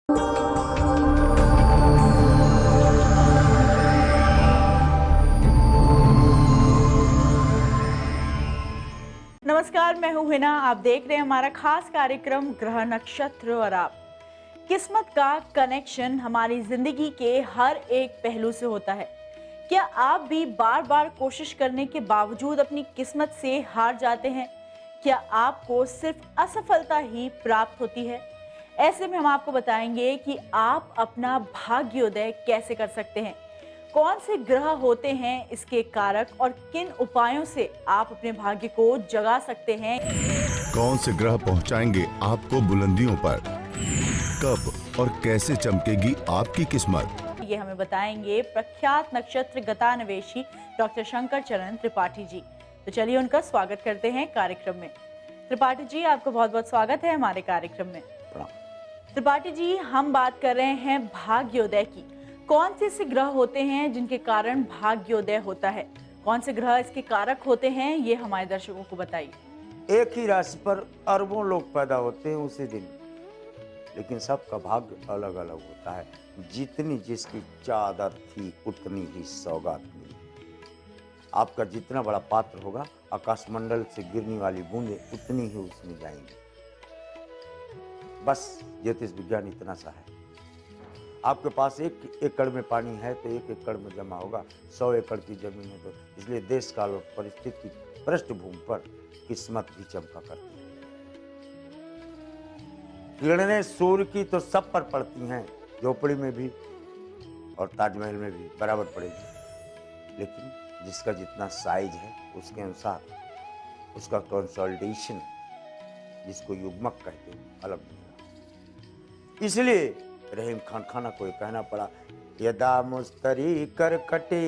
नमस्कार, मैं हूं हिना। आप देख रहे हैं हमारा खास कार्यक्रम ग्रह नक्षत्र और आप। किस्मत का कनेक्शन हमारी जिंदगी के हर एक पहलू से होता है। क्या आप भी बार बार कोशिश करने के बावजूद अपनी किस्मत से हार जाते हैं? क्या आपको सिर्फ असफलता ही प्राप्त होती है? ऐसे में हम आपको बताएंगे कि आप अपना भाग्योदय कैसे कर सकते हैं, कौन से ग्रह होते हैं इसके कारक और किन उपायों से आप अपने भाग्य को जगा सकते हैं। कौन से ग्रह पहुंचाएंगे आपको बुलंदियों पर, कब और कैसे चमकेगी आपकी किस्मत, ये हमें बताएंगे प्रख्यात नक्षत्र गतान्वेषी डॉक्टर शंकर चरण त्रिपाठी जी। तो चलिए उनका स्वागत करते हैं कार्यक्रम में। त्रिपाठी जी, आपका बहुत बहुत स्वागत है हमारे कार्यक्रम में। त्रिपाठी जी, हम बात कर रहे हैं भाग्योदय की। कौन से ऐसे ग्रह होते हैं जिनके कारण भाग्योदय होता है? कौन से ग्रह इसके कारक होते हैं, ये हमारे दर्शकों को बताइए। एक ही राशि पर अरबों लोग पैदा होते हैं उसी दिन, लेकिन सबका भाग्य अलग अलग होता है। जितनी जिसकी चादर थी उतनी ही सौगात मिली। आपका जितना बड़ा पात्र होगा, आकाशमंडल से गिरने वाली बूंदें उतनी ही उसमें जाएंगी। बस ज्योतिष विज्ञान इतना सा है। आपके पास 1 एकड़ में पानी है तो 1 एकड़ में जमा होगा। 100 एकड़ की जमीन है तो इसलिए देश काल और परिस्थिति की पृष्ठभूमि पर किस्मत भी चमका करती है। किरणें सूर्य की तो सब पर पड़ती हैं, झोपड़ी में भी और ताजमहल में भी बराबर पड़ेगी, लेकिन जिसका जितना साइज है उसके अनुसार उसका कंसोलिडेशन, जिसको युग्मक कहते हैं, अलग मिलेगा। इसलिए रहीम खान खाना को कहना पड़ा, यदा मुस्तरी कर कटे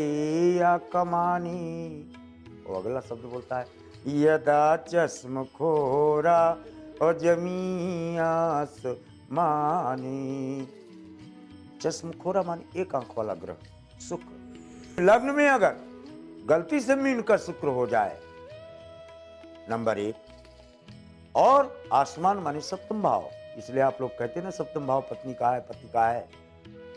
या कमानी। वो अगला शब्द बोलता है, यदा चश्म खोरा और जमी आसमानी। चश्म खोरा मानी एक आंख वाला ग्रह शुक्र। लग्न में अगर गलती से मीन का शुक्र हो जाए, नंबर 1, और आसमान माने सप्तम भाव। इसलिए आप लोग कहते हैं ना, सप्तम भाव पत्नी का है, पति का है।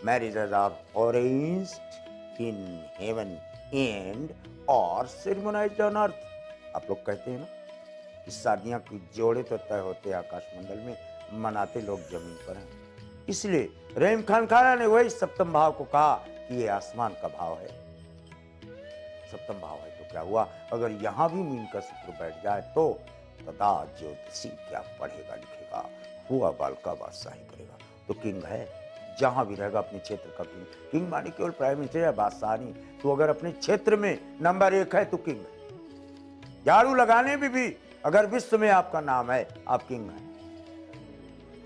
Marriages are arranged in heaven and और सेरेमनाइज्ड ऑन अर्थ। आप लोग कहते हैं ना, इस शादियां की जोड़े तो तय होते हैं आकाशमंडल में, मनाते लोग जमीन पर हैं। इसलिए रहीम खान खाना ने वही सप्तम भाव को कहा कि ये आसमान का भाव है, सप्तम भाव है। तो क्या हुआ, अगर यहां भी मीन का शुक्र बैठ जाए तो तथा ज्योतिषी क्या पढ़ेगा लिखेगा, हुआ बाल का बादशाही करेगा। तो किंग है, जहां भी रहेगा अपने क्षेत्र का किंग। किंग माने केवल प्राइम मिनिस्टर या बादशाह नहीं। तो अगर अपने क्षेत्र में नंबर 1 है तो किंग है। झाड़ू लगाने में भी अगर विश्व में आपका नाम है, आप किंग हैं।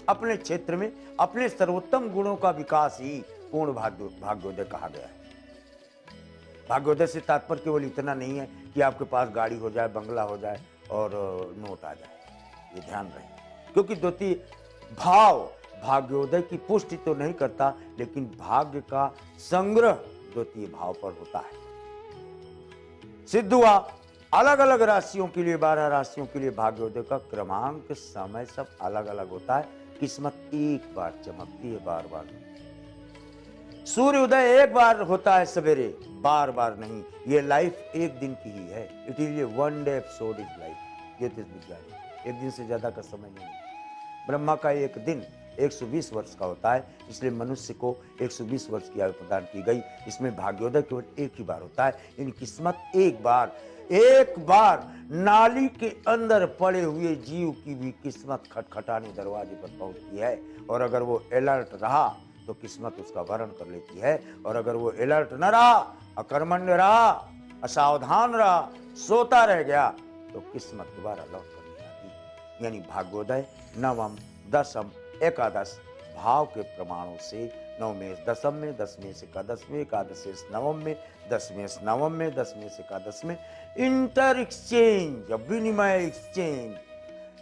अपने क्षेत्र में अपने सर्वोत्तम गुणों का विकास ही पूर्ण भाग्योदय कहा गया है। भाग्योदय से तात्पर्य केवल इतना नहीं है कि आपके पास गाड़ी हो जाए, बंगला हो जाए और नोट आ जाए। ये ध्यान रहे, क्योंकि द्वितीय भाव भाग्योदय की पुष्टि तो नहीं करता, लेकिन भाग्य का संग्रह द्वितीय भाव पर होता है। सिद्ध हुआ अलग अलग राशियों के लिए, 12 राशियों के लिए भाग्योदय का क्रमांक, समय सब अलग अलग होता है। किस्मत एक बार चमकती है, बार बार नहीं। सूर्य उदय एक बार होता है सवेरे, बार बार नहीं। ये लाइफ एक दिन की ही है। It is a one day episode is life. ज्योतिष विज्ञान एक दिन से ज्यादा का समय नहीं है। ब्रह्मा का एक दिन 120 वर्ष का होता है, इसलिए मनुष्य को 120 वर्ष की आयु प्रदान की गई। इसमें भाग्योदय केवल एक ही बार होता है। इन किस्मत एक बार नाली के अंदर पड़े हुए जीव की भी किस्मत खटखटाने दरवाजे पर पहुंचती है। और अगर वो अलर्ट रहा तो किस्मत उसका वरण कर लेती है, और अगर वो अलर्ट न रहा, अकर्मण्य रहा, असावधान रहा, सोता रह गया, तो किस्मत दोबारा लौट कर नहीं आती। यानी भाग्योदय नवम, दसम, एकादश भाव के प्रमाणों से, 9 में दसम में, 10 में से एकादश में, एकादश से नवम में, 10 में से नवम में, 10 में से एकादश में इंटर एक्सचेंज, विनिमय एक्सचेंज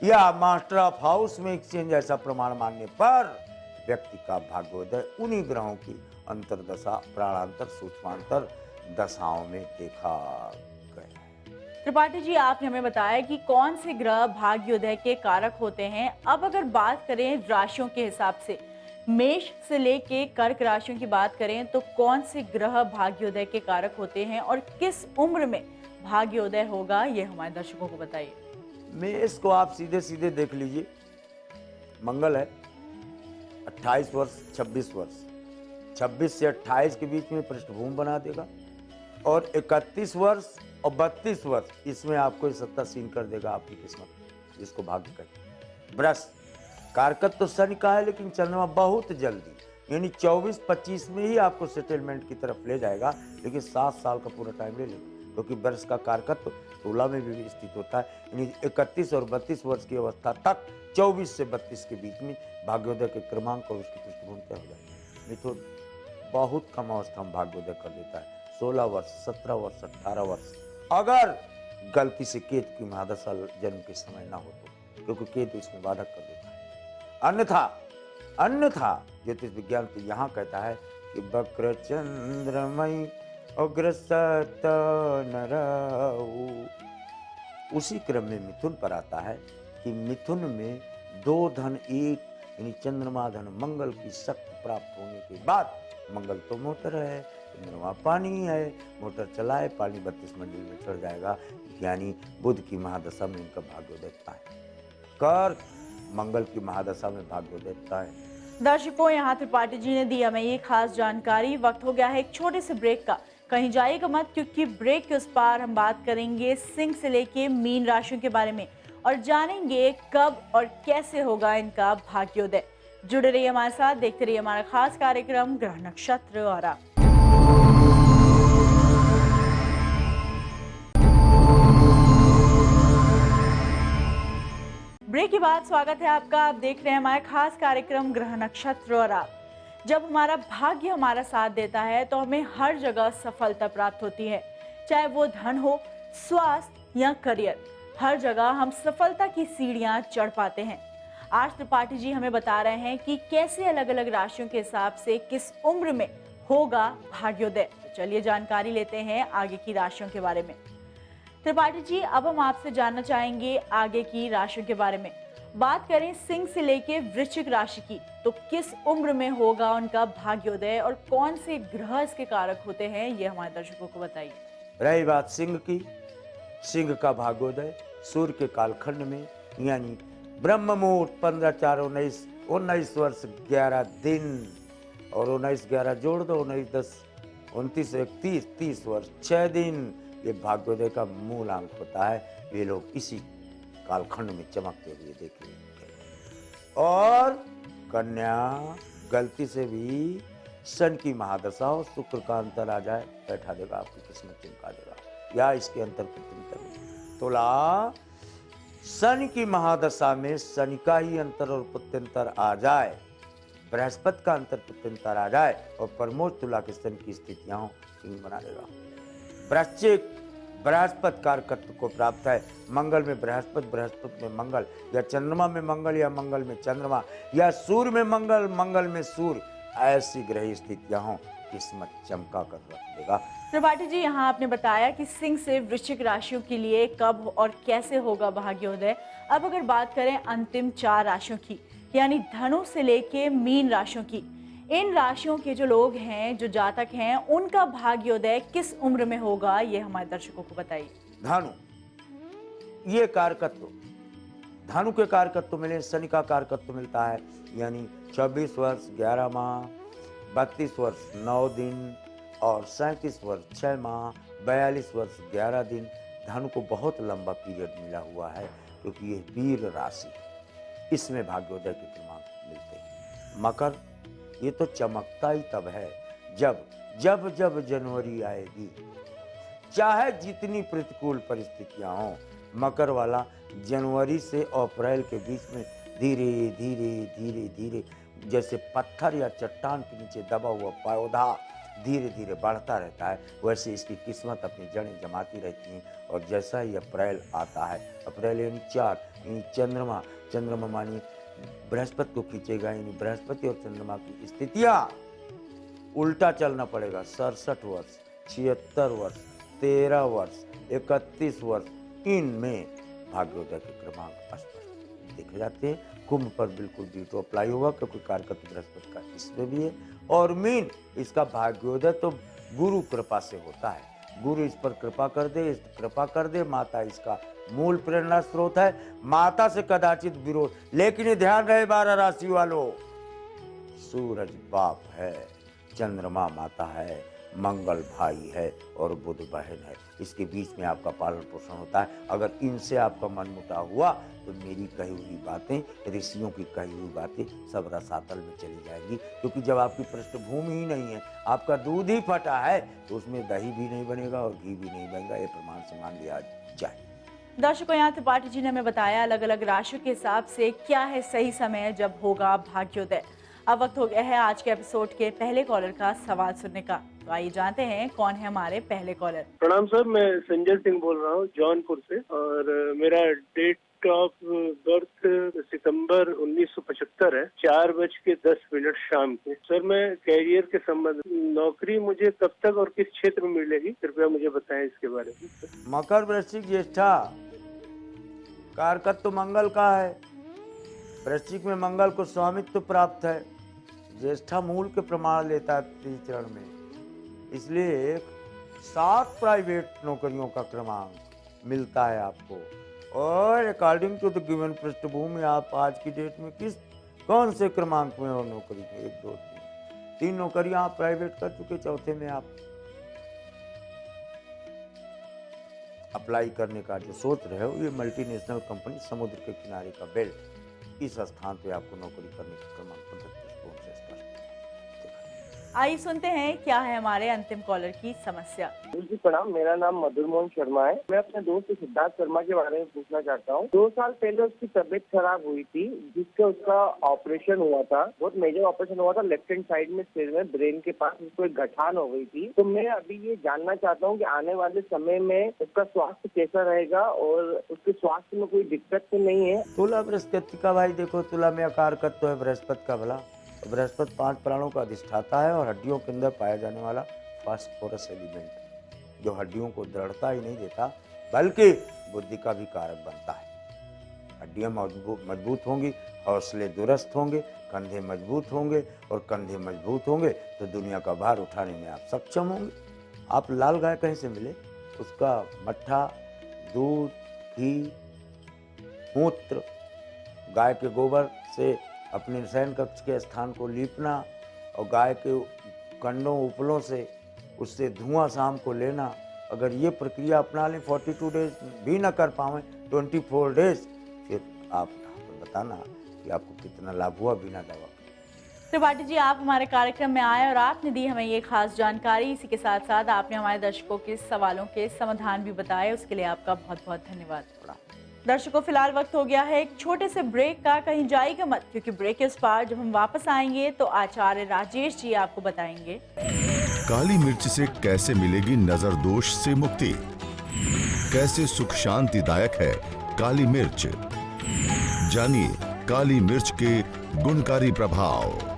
या मास्टर ऑफ हाउस में एक्सचेंज ऐसा प्रमाण मानने पर व्यक्ति का भाग्योदय उन्हीं ग्रहों की अंतरदशा, प्राणांतर, सूक्ष्मांतर दशाओं में देखा गया। त्रिपाठी जी, आपने हमें बताया कि कौन से ग्रह भाग्योदय के कारक होते हैं। अब अगर बात करें राशियों के हिसाब से, मेष से लेके कर्क राशियों की बात करें तो कौन से ग्रह भाग्योदय के कारक होते हैं और किस उम्र में भाग्योदय होगा, ये हमारे दर्शकों को बताइए। मेष को आप सीधे सीधे देख लीजिए, मंगल है 28 वर्ष 26 वर्ष, 26 से 28 के बीच में पृष्ठभूमि बना देगा और 31 वर्ष और 32 वर्ष इसमें आपको सत्ता सीन कर देगा आपकी किस्मत, जिसको भाग्य कहते हैं। वृष कारकत तो शनि का है, लेकिन चंद्रमा बहुत जल्दी यानी 24-25 में ही आपको सेटलमेंट की तरफ ले जाएगा, लेकिन 7 साल का पूरा टाइम ले लेगा, क्योंकि वर्ष का कारकत्व तुला में भी स्थित होता है। यानी 31 और 32 वर्ष की अवस्था तक 24 से 32 के बीच में भाग्योदय के क्रमांक और उसकी पृष्ठभूमि तय हो जाएगी। मिथुन बहुत कम अवस्था में भाग्योदय कर देता है, 16 वर्ष 17 वर्ष 18 वर्ष, अगर गलती से केतु की महादशा जन्म के समय ना हो तो, क्योंकि केतु इसमें बाधक कर देता है। अन्यथा ज्योतिष विज्ञान तो यहाँ कहता है कि वक्र चंद्रमयी अग्रसत नरऊ। उसी क्रम में मिथुन पर आता है कि मिथुन में 2 धन 1 यानी चंद्रमा धन मंगल की शक्ति प्राप्त होने के बाद, मंगल तो मोटर है, चंद्रमा पानी है, मोटर चलाए पानी 32 मंजिल में चढ़ जाएगा, यानी बुध की महादशा में इनका भाग्योदय है। कर्क मंगल की महादशा में भाग्योदय है। दर्शकों, यहाँ त्रिपाठी जी ने दी हमें ये खास जानकारी। वक्त हो गया है एक छोटे से ब्रेक का, कहीं जाइएगा मत, क्योंकि ब्रेक के उस पार हम बात करेंगे सिंह से लेके मीन राशियों के बारे में और जानेंगे कब और कैसे होगा इनका भाग्योदय। जुड़े रहिए हमारे साथ, देखते रहिए हमारा खास कार्यक्रम ग्रह नक्षत्र और आप। ब्रेक के बाद स्वागत है आपका। आप देख रहे हैं हमारा खास कार्यक्रम ग्रह नक्षत्र और आप। जब हमारा भाग्य हमारा साथ देता है तो हमें हर जगह सफलता प्राप्त होती है, चाहे वो धन हो, स्वास्थ्य या करियर, हर जगह हम सफलता की सीढ़ियां चढ़ पाते हैं। आज त्रिपाठी जी हमें बता रहे हैं कि कैसे अलग अलग राशियों के हिसाब से किस उम्र में होगा भाग्योदय। तो चलिए जानकारी लेते हैं आगे की राशियों के बारे में। त्रिपाठी जी, अब हम आपसे जानना चाहेंगे आगे की राशियों के बारे में। बात करें सिंह से लेके वृश्चिक राशि की, तो किस उम्र में होगा उनका भाग्योदय और कौन से ग्रह इसके कारक होते हैं, ये हमारे दर्शकों को बताइए। रही बात सिंह की, सिंह का भाग्योदय सूर्य के कालखंड में यानी ब्रह्म मुहूर्त 15-4-19 19 वर्ष 11 दिन और 19-11 जोड़ दो, 19-10-29-31 30 वर्ष 6 दिन, ये भाग्योदय का मूल अंक होता है। ये लोग इसी कालखंड में चमकते हुए देखेंगे। और कन्या गलती से भी शन की महादशा हो, शुक्र का अंतर आ जाए, बैठा देगा आपकी किस्मत चमका देगा, या इसके अंतर पुत्यंतर। तुला शन की महादशा में शनि का ही अंतर और पुत्यंतर आ जाए, बृहस्पति का अंतर पुत्यंतर आ जाए और परमोच्च तुला के शन की स्थितियां बना देगा। वृश्चिक बृहस्पति कारकत्व को प्राप्त है, मंगल में बृहस्पति, बृहस्पति में मंगल, या चंद्रमा में मंगल या मंगल में चंद्रमा, या सूर्य में मंगल, मंगल में सूर्य, ऐसी ग्रह स्थितियां हो, किस्मत चमका कर रख देगा। त्रिपाठी जी, यहाँ आपने बताया कि सिंह से वृश्चिक राशियों के लिए कब और कैसे होगा भाग्योदय। अब अगर बात करें अंतिम 4 राशियों की, यानी धनु से लेके मीन राशियों की, इन राशियों के जो लोग हैं, जो जातक हैं, उनका भाग्योदय किस उम्र में होगा, ये हमारे दर्शकों को बताइए। धनु, ये कारकत्व, धनु के कारकत्व मिले, शनि का कारकत्व मिलता है, यानी 26 वर्ष 11 माह, 32 वर्ष 9 दिन और 37 वर्ष 6 माह, 42 वर्ष 11 दिन। धनु को बहुत लंबा पीरियड मिला हुआ है, क्योंकि ये वीर राशि, इसमें भाग्योदय के क्रमांक मिलते हैं। मकर, ये तो चमकता ही तब है जब जब जब जनवरी आएगी, चाहे जितनी प्रतिकूल परिस्थितियां हों। मकर वाला जनवरी से अप्रैल के बीच में धीरे धीरे धीरे धीरे, जैसे पत्थर या चट्टान के नीचे दबा हुआ पौधा धीरे धीरे बढ़ता रहता है, वैसे इसकी किस्मत अपनी जड़ें जमाती रहती हैं। और जैसा ही अप्रैल आता है, अप्रैल यानी 4, यानी चंद्रमा मानी बृहस्पति को खींचेगा, यानी बृहस्पति और चंद्रमा की स्थितियां उल्टा चलना पड़ेगा। 67 वर्ष 76 वर्ष 13 वर्ष 31 वर्ष, इनमें भाग्योदय के क्रमांक स्पष्ट देखे जाते हैं। कुंभ पर बिल्कुल डीटो अप्लाई होगा क्योंकि कारकत बृहस्पति का इसमें भी है। और मीन इसका भाग्योदय तो गुरु कृपा से होता है। गुरु इस पर कृपा कर दे, इस कृपा कर दे। माता इसका मूल प्रेरणा स्रोत है। माता से कदाचित विरोध, लेकिन ये ध्यान रहे 12 राशि वालों, सूरज बाप है, चंद्रमा माता है, मंगल भाई है और बुध बहन है। इसके बीच में आपका पालन पोषण होता है। अगर इनसे आपका मन मुटाव हुआ तो मेरी कही हुई बातें, ऋषियों की कही हुई बातें सब रसातल में चली जाएंगी। क्योंकि जब आपकी पृष्ठभूमि ही नहीं है, आपका दूध ही फटा है, तो उसमें दही भी नहीं बनेगा और घी भी नहीं बनेगा। ये प्रमाण से मान लिया जाए। दर्शकों, यहाँ त्रिपाठी जी ने हमें बताया अलग अलग राशियों के हिसाब से क्या है सही समय जब होगा भाग्योदय। अब वक्त हो गया है आज के एपिसोड के पहले कॉलर का सवाल सुनने का। तो आइए जानते हैं कौन है हमारे पहले कॉलर। प्रणाम सर, मैं संजय सिंह बोल रहा हूँ जौनपुर से, और मेरा डेट ऑफ बर्थ सितंबर 1975 है, 4:10 शाम के। सर, मैं कैरियर के संबंध, नौकरी मुझे कब तक और किस क्षेत्र में मिलेगी, कृपया मुझे बताएं इसके बारे में। मकर, वृश्चिक, ज्येष्ठा, कारकत्व मंगल का है। वृश्चिक में मंगल को स्वामित्व प्राप्त है। ज्येष्ठा मूल के प्रमाण लेता है त्रिचरण में, इसलिए 7 प्राइवेट नौकरियों का क्रमांक मिलता है आपको। और अकॉर्डिंग टू द गिवन पृष्ठभूमि आप आज की डेट में कौन से क्रमांक में हो नौकरी में? 1, 2, 3 नौकरियां आप प्राइवेट कर चुके, चौथे में आप अप्लाई करने का जो सोच रहे हो, ये मल्टीनेशनल कंपनी, समुद्र के किनारे का बेल्ट, इस स्थान पे आपको नौकरी करने का क्रमांक दृष्टिकोण से स्पष्ट है। आइए सुनते हैं क्या है हमारे अंतिम कॉलर की समस्या। जी प्रणाम, मेरा नाम मधुर मोहन शर्मा है। मैं अपने दोस्त सिद्धार्थ शर्मा के बारे में पूछना चाहता हूँ। 2 साल पहले उसकी तबीयत खराब हुई थी, जिससे उसका ऑपरेशन हुआ था। बहुत मेजर ऑपरेशन हुआ था। लेफ्ट हैंड साइड में सिर में ब्रेन के पास उसको एक गठान हो गई थी। तो मैं अभी ये जानना चाहता हूँ कि आने वाले समय में उसका स्वास्थ्य कैसा रहेगा और उसके स्वास्थ्य में कोई दिक्कत तो नहीं है। तुला बृहस्पति का भाई देखो, तुला में अकारकत्व है बृहस्पति का भला। बृहस्पति 5 प्राणों का अधिष्ठाता है और हड्डियों के अंदर पाया जाने वाला फास्फोरस एलिमेंट, जो हड्डियों को दृढ़ता ही नहीं देता बल्कि बुद्धि का भी कारक बनता है। हड्डियां मजबूत होंगी, हौसले दुरुस्त होंगे, कंधे मजबूत होंगे, और कंधे मजबूत होंगे तो दुनिया का भार उठाने में आप सक्षम होंगे। आप लाल गाय कहीं से मिले, उसका मट्ठा, दूध, घी, मूत्र, गाय के गोबर से अपने शयन कक्ष के स्थान को लीपना और गाय के कंडों उपलों से उससे धुआं शाम को लेना, अगर ये प्रक्रिया अपना लें 42 डेज भी ना कर पाएं, 24 डेज, फिर आप बताना कि आपको कितना लाभ हुआ बिना दवा। त्रिपाठी जी, आप हमारे कार्यक्रम में आए और आपने दी हमें ये खास जानकारी। इसी के साथ साथ आपने हमारे दर्शकों के सवालों के समाधान भी बताए, उसके लिए आपका बहुत बहुत धन्यवाद। दर्शकों, फिलहाल वक्त हो गया है एक छोटे से ब्रेक का। कहीं जाइएगा मत, क्योंकि ब्रेक के उस पार जब हम वापस आएंगे तो आचार्य राजेश जी आपको बताएंगे काली मिर्च से कैसे मिलेगी नजर दोष से मुक्ति, कैसे सुख शांतिदायक है काली मिर्च, जानिए काली मिर्च के गुणकारी प्रभाव।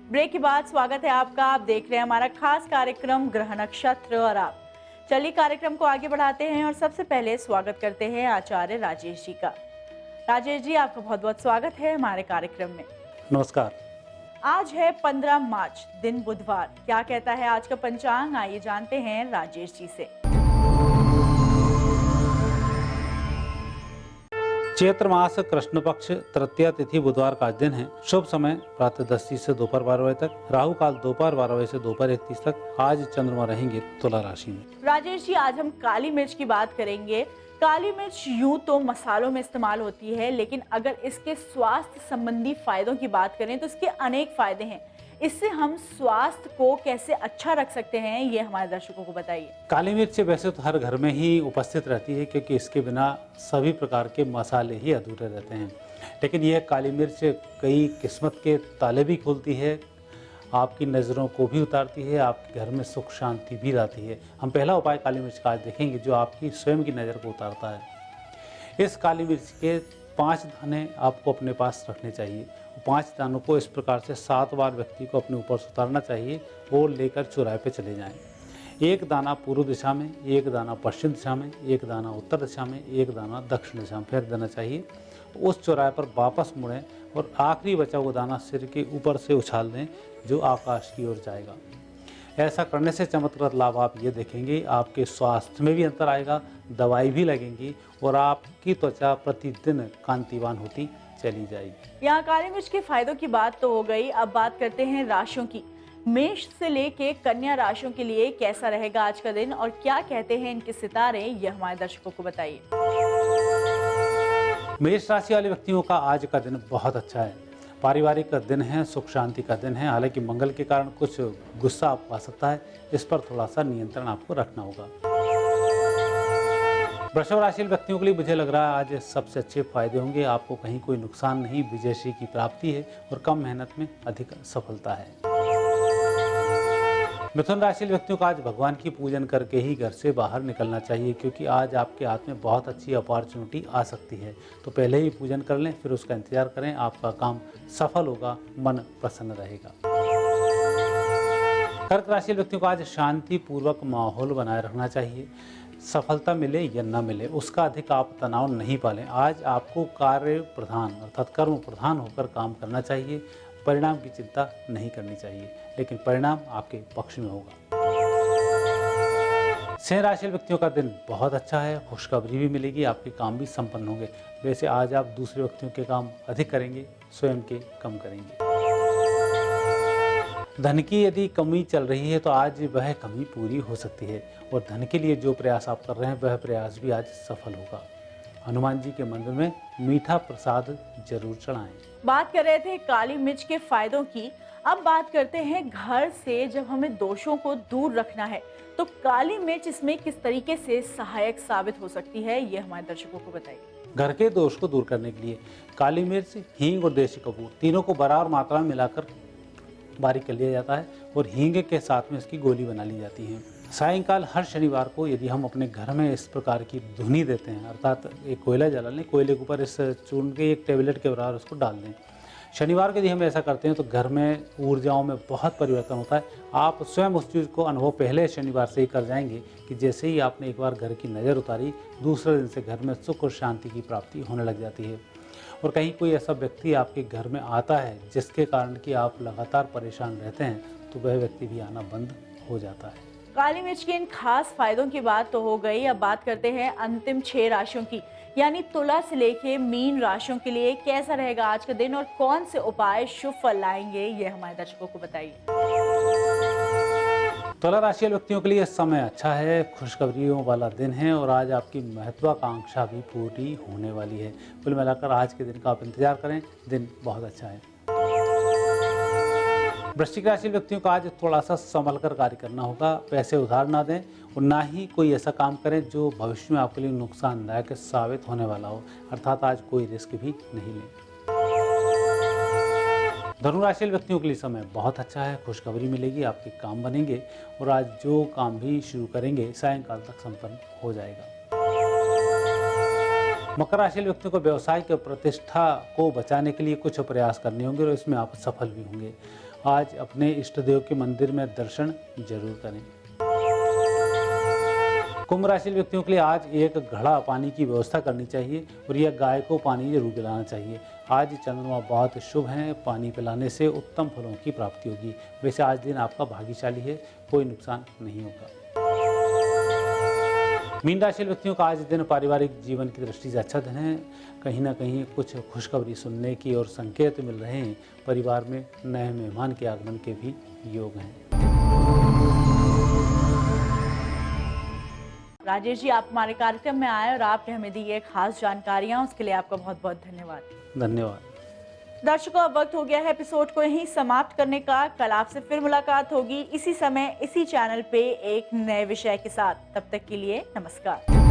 ब्रेक के बाद स्वागत है आपका। आप देख रहे हैं हमारा खास कार्यक्रम ग्रह नक्षत्र और आप। चलिए कार्यक्रम को आगे बढ़ाते हैं और सबसे पहले स्वागत करते हैं आचार्य राजेश जी का। राजेश जी, आपका बहुत बहुत स्वागत है हमारे कार्यक्रम में। नमस्कार। आज है 15 मार्च, दिन बुधवार। क्या कहता है आज का पंचांग, आइए जानते हैं राजेश जी से। चैत्र मास कृष्ण पक्ष तृतीया तिथि बुधवार का दिन है। शुभ समय प्रातः 10 से दोपहर 12 बजे तक, राहु काल दोपहर 12 बजे से दोपहर 1:30 तक। आज चंद्रमा रहेंगे तुला राशि में। राजेश जी, आज हम काली मिर्च की बात करेंगे। काली मिर्च यूं तो मसालों में इस्तेमाल होती है, लेकिन अगर इसके स्वास्थ्य संबंधी फायदों की बात करें तो इसके अनेक फायदे हैं। इससे हम स्वास्थ्य को कैसे अच्छा रख सकते हैं, ये हमारे दर्शकों को बताइए। काली मिर्च वैसे तो हर घर में ही उपस्थित रहती है, क्योंकि इसके बिना सभी प्रकार के मसाले ही अधूरे रहते हैं। लेकिन यह काली मिर्च कई किस्मत के ताले भी खोलती है, आपकी नज़रों को भी उतारती है, आपके घर में सुख शांति भी लाती है। हम पहला उपाय काली मिर्च का आज देखेंगे, जो आपकी स्वयं की नज़र को उतारता है। इस काली मिर्च के 5 दाने आपको अपने पास रखने चाहिए। 5 दानों को इस प्रकार से 7 बार व्यक्ति को अपने ऊपर से उतारना चाहिए और लेकर चौराहे पे चले जाएं। एक दाना पूर्व दिशा में, एक दाना पश्चिम दिशा में, एक दाना उत्तर दिशा में, एक दाना दक्षिण दिशा में फेंक देना चाहिए। उस चौराहे पर वापस मुड़ें और आखिरी बचा हुआ दाना सिर के ऊपर से उछाल दें जो आकाश की ओर जाएगा। ऐसा करने से चमत्कृत लाभ आप ये देखेंगे, आपके स्वास्थ्य में भी अंतर आएगा, दवाई भी लगेंगी और आपकी त्वचा प्रतिदिन कांतिवान होती चली जाएगी। यहाँ काली मिर्च के फायदों की बात तो हो गई, अब बात करते हैं राशियों की। मेष से लेके कन्या राशियों के लिए कैसा रहेगा आज का दिन और क्या कहते हैं इनके सितारे, ये हमारे दर्शकों को बताइए। मेष राशि वाले व्यक्तियों का आज का दिन बहुत अच्छा है। पारिवारिक का दिन है, सुख शांति का दिन है। हालांकि मंगल के कारण कुछ गुस्सा आपको आ सकता है, इस पर थोड़ा सा नियंत्रण आपको रखना होगा। वृषभ राशि व्यक्तियों के लिए मुझे लग रहा है आज सबसे अच्छे फायदे होंगे। आपको कहीं कोई नुकसान नहीं, विजयश्री की प्राप्ति है और कम मेहनत में अधिक सफलता है। मिथुन राशि व्यक्तियों को आज भगवान की पूजन करके ही घर से बाहर निकलना चाहिए, क्योंकि आज आपके हाथ में बहुत अच्छी अपॉर्चुनिटी आ सकती है। तो पहले ही पूजन कर लें, फिर उसका इंतजार करें, आपका काम सफल होगा, मन प्रसन्न रहेगा। कर्क राशि व्यक्तियों को आज शांति पूर्वक माहौल बनाए रखना चाहिए। सफलता मिले या न मिले उसका अधिक आप तनाव नहीं पालें। आज आपको कार्य प्रधान अर्थात कर्म प्रधान होकर काम करना चाहिए। परिणाम की चिंता नहीं करनी चाहिए, लेकिन परिणाम आपके पक्ष में होगा। सिंह राशि व्यक्तियों का दिन बहुत अच्छा है, खुशखबरी भी मिलेगी, आपके काम भी संपन्न होंगे। वैसे आज आप दूसरे व्यक्तियों के काम अधिक करेंगे, स्वयं के कम करेंगे। धन की यदि कमी चल रही है तो आज वह कमी पूरी हो सकती है और धन के लिए जो प्रयास आप कर रहे हैं वह प्रयास भी आज सफल होगा। हनुमान जी के मंदिर में मीठा प्रसाद जरूर चढ़ाएं। बात कर रहे थे काली मिर्च के फायदों की, अब बात करते हैं घर से जब हमें दोषों को दूर रखना है तो काली मिर्च इसमें किस तरीके से सहायक साबित हो सकती है, ये हमारे दर्शकों को बताइए। घर के दोष को दूर करने के लिए काली मिर्च, हींग और देसी कपूर तीनों को बराबर मात्रा में मिलाकर बारीक कर लिया जाता है और हींग के साथ में इसकी गोली बना ली जाती है। सायंकाल हर शनिवार को यदि हम अपने घर में इस प्रकार की धुनी देते हैं, अर्थात एक कोयला जला लें, कोयले के ऊपर इस चूर्ण के एक टेबलेट के बराबर उसको डाल दें। शनिवार को यदि हम ऐसा करते हैं तो घर में ऊर्जाओं में बहुत परिवर्तन होता है। आप स्वयं उस चीज़ को अनुभव पहले शनिवार से ही कर जाएंगे कि जैसे ही आपने एक बार घर की नज़र उतारी, दूसरे दिन से घर में सुख और शांति की प्राप्ति होने लग जाती है। और कहीं कोई ऐसा व्यक्ति आपके घर में आता है जिसके कारण कि आप लगातार परेशान रहते हैं, तो वह व्यक्ति भी आना बंद हो जाता है। काली मिर्च के इन खास फायदों की बात तो हो गई, अब बात करते हैं अंतिम 6 राशियों की, यानी तुला से लेके मीन राशियों के लिए कैसा रहेगा आज का दिन और कौन से उपाय शुभ फल लाएंगे, ये हमारे दर्शकों को बताइए। तुला राशि व्यक्तियों के लिए समय अच्छा है, खुशखबरियों वाला दिन है और आज आपकी महत्वाकांक्षा भी पूरी होने वाली है। कुल मिलाकर आज के दिन का आप इंतजार करें, दिन बहुत अच्छा है। वृश्चिक राशि व्यक्तियों को आज थोड़ा सा संभल कर कार्य करना होगा। पैसे उधार ना दें और ना ही कोई ऐसा काम करें जो भविष्य में आपके लिए नुकसानदायक साबित होने वाला हो, अर्थात आज कोई रिस्क भी नहीं लें। धनु राशि व्यक्तियों के लिए समय बहुत अच्छा है, खुशखबरी मिलेगी, आपके काम बनेंगे और आज जो काम भी शुरू करेंगे सायंकाल तक संपन्न हो जाएगा। मकर राशि व्यक्तियों को व्यवसाय की प्रतिष्ठा को बचाने के लिए कुछ प्रयास करने होंगे और इसमें आप सफल भी होंगे। आज अपने इष्ट देव के मंदिर में दर्शन जरूर करें। कुंभ राशि व्यक्तियों के लिए आज एक घड़ा पानी की व्यवस्था करनी चाहिए और यह गाय को पानी जरूर पिलाना चाहिए। आज चंद्रमा बहुत शुभ हैं, पानी पिलाने से उत्तम फलों की प्राप्ति होगी। वैसे आज दिन आपका भाग्यशाली है, कोई नुकसान नहीं होगा। मीन राशि व्यक्तियों का आज दिन पारिवारिक जीवन की दृष्टि से अच्छा दिन है। कहीं ना कहीं कुछ खुशखबरी सुनने की और संकेत मिल रहे हैं। परिवार में नए मेहमान के आगमन के भी योग हैं। राजेश जी, आप हमारे कार्यक्रम में आए और आपने हमें दी ये खास जानकारियां, उसके लिए आपका बहुत बहुत धन्यवाद। धन्यवाद। दर्शकों, अब वक्त हो गया है एपिसोड को यहीं समाप्त करने का। कल आपसे फिर मुलाकात होगी इसी समय इसी चैनल पे एक नए विषय के साथ। तब तक के लिए नमस्कार।